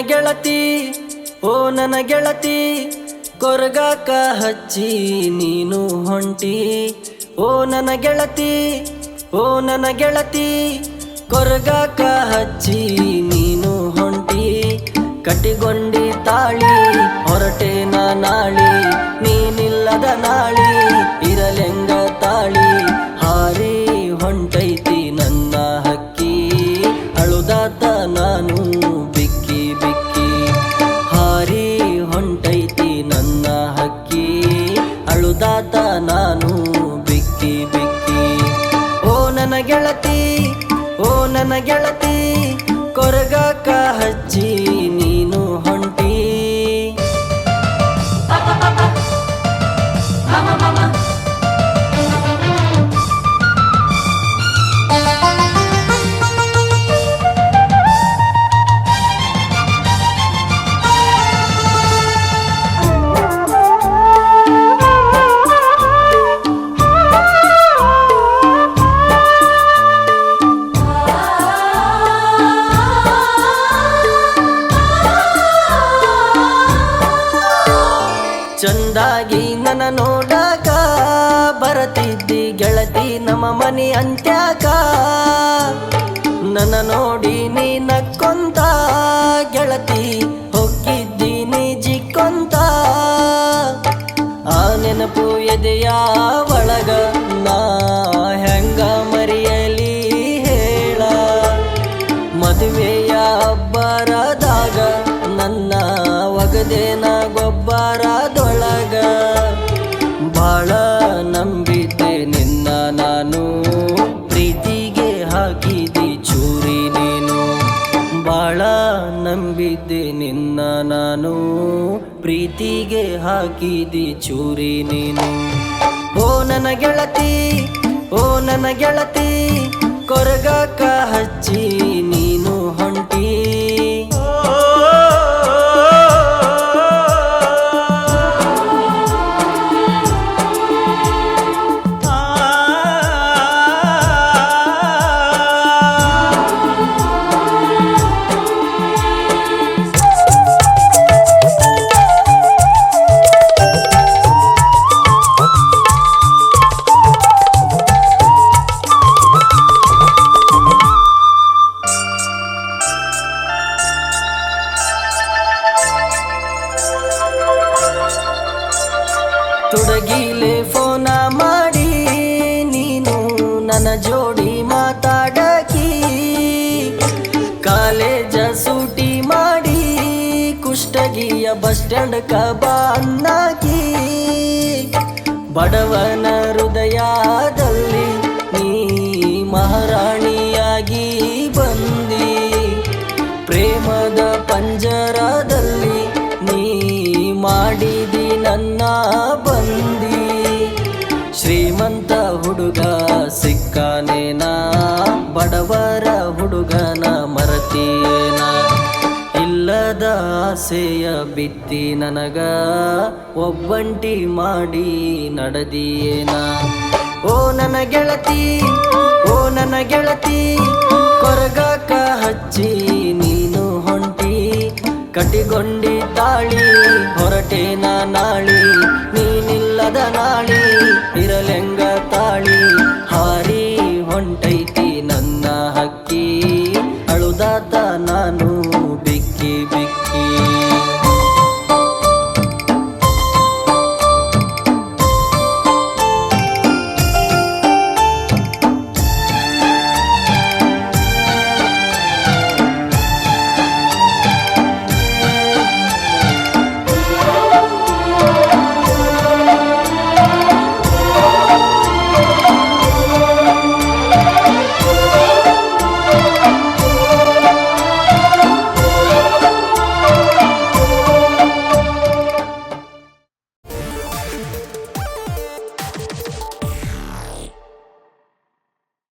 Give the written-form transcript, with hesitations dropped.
ಗೆಳತಿ ಓ ನನ್ನ ಗೆಳತಿ ಕೊರಗಾಕ ಹಚ್ಚಿ ನೀನು ಹೊಂಟಿ ಓ ನನ್ನ ಗೆಳತಿ ಓ ನನ್ನ ಗೆಳತಿ ಕೊರಗಾಕ ಹಚ್ಚಿ ನೀನು ಹೊಂಟಿ ಕಟ್ಟಿಗೊಂಡಿ ತಾಳಿ ಹೊರಟೇನ ನಾಳಿ ನೀನಿಲ್ಲದ ನಾಳಿ ಇರಲೆಂಗ ತಾಳಿ ಹಾರಿ ಹೊಂಟೈತಿ ನನ್ನ ಹಕ್ಕಿ ಅಳುದಾತ ನಾನು ಬಿಕ್ಕಿ ಬಿಕ್ಕಿ ಹಾರಿ ಹೊಂಟೈತಿ ನನ್ನ ಹಕ್ಕಿ ಅಳುದಾತ ನಾನು ಬಿಕ್ಕಿ ಬಿಕ್ಕಿ ಓ ನನ್ನ ಗೆಳತಿ ಓ ನನ್ನ ಗೆಳತಿ ಕೊರಗಾಕ ಹಚ್ಚಿ ನೀನು ಹೊಂಟಿ ಚಂದಾಗಿ ನನ್ನ ನೋಡಾಕ ಬರತಿದ್ದಿ ಗೆಳತಿ ನಮ್ಮ ಮನಿ ಅಂತ್ಯಾಕ ನನ್ನ ನೋಡಿ ನೀ ನಕ್ಕೊಂತ ಗೆಳತಿ ಹೊಕ್ಕಿದ್ದೀನಿ ಜಿಕ್ಕೊಂತ ಆ ನೆನಪು ಎದೆಯ ಒಳಗ ನಾ ಹೆಂಗ ಮರೆಯಲಿ ಹೇಳ ಮದುವೆಯ ಅಬ್ಬರದಾಗ ನನ್ನ ಒಗದೇನ ಗೊಬ್ಬರದೊಳಗ ಬಾಳ ನಂಬಿದ್ದೆ ನಿನ್ನ ನಾನು ಪ್ರೀತಿಗೆ ಹಾಕಿದಿ ಚೂರಿ ನೀನು ಬಾಳ ನಂಬಿದ್ದೆ ನಿನ್ನ ನಾನು ಪ್ರೀತಿಗೆ ಹಾಕಿದಿ ಚೂರಿ ನೀನು ಓ ನನ್ನ ಗೆಳತಿ ಓ ನನ್ನ ಗೆಳತಿ ಕೊರಗಾಕ ಹಚ್ಚಿ ನೀನು ಹೊಂಟಿ ತುಡಗಿಲೆ ಫೋನ ಮಾಡಿ ನೀನು ನನ್ನ ಜೋಡಿ ಮಾತಾಡಕಿ ಕಾಲೇಜ ಸೂಟಿ ಮಾಡಿ ಕುಷ್ಟಗಿಯ ಬಸ್ ಸ್ಟ್ಯಾಂಡ್ ಕಬಾ ಅನ್ನಾಕಿ ಬಡವನ ಹೃದಯದಲ್ಲಿ ನೀ ಮಹಾರಾಣಿಯಾಗಿ ಬಂದಿ ಪ್ರೇಮದ ಪಂಜರದಲ್ಲಿ ನೀ ಮಾಡಿದಿ ನನ್ನ ಬಂದಿ ಶ್ರೀಮಂತ ಹುಡುಗ ಸಿಕ್ಕಾನೇನ ಬಡವರ ಹುಡುಗನ ಮರತೀನ ಇಲ್ಲದ ಆಸೆಯ ಬಿತ್ತಿ ನನಗ ಒಬ್ಬಂಟಿ ಮಾಡಿ ನಡೆದಿಯೇನ ಓ ನನ್ನ ಗೆಳತಿ ಓ ನನ್ನ ಗೆಳತಿ ಕೊರಗಾಕ ಹಚ್ಚಿ ನೀನು ಹೊಂಟಿ ಕಟ್ಟಿಗೊಂಡಿ ತಾಳಿ ಹೊರಟೇನ ನಾಳಿ ನೀನಿಲ್ಲದ ನಾಳಿ ಇರಲೆಂಗ ತಾಳಿ ಹಾರಿ ಹೊಂಟೈತಿ ನನ್ನ ಹಕ್ಕಿ ಅಳುದಾತ ನಾನು ಬಿಕ್ಕಿ ಬಿಕ್ಕಿ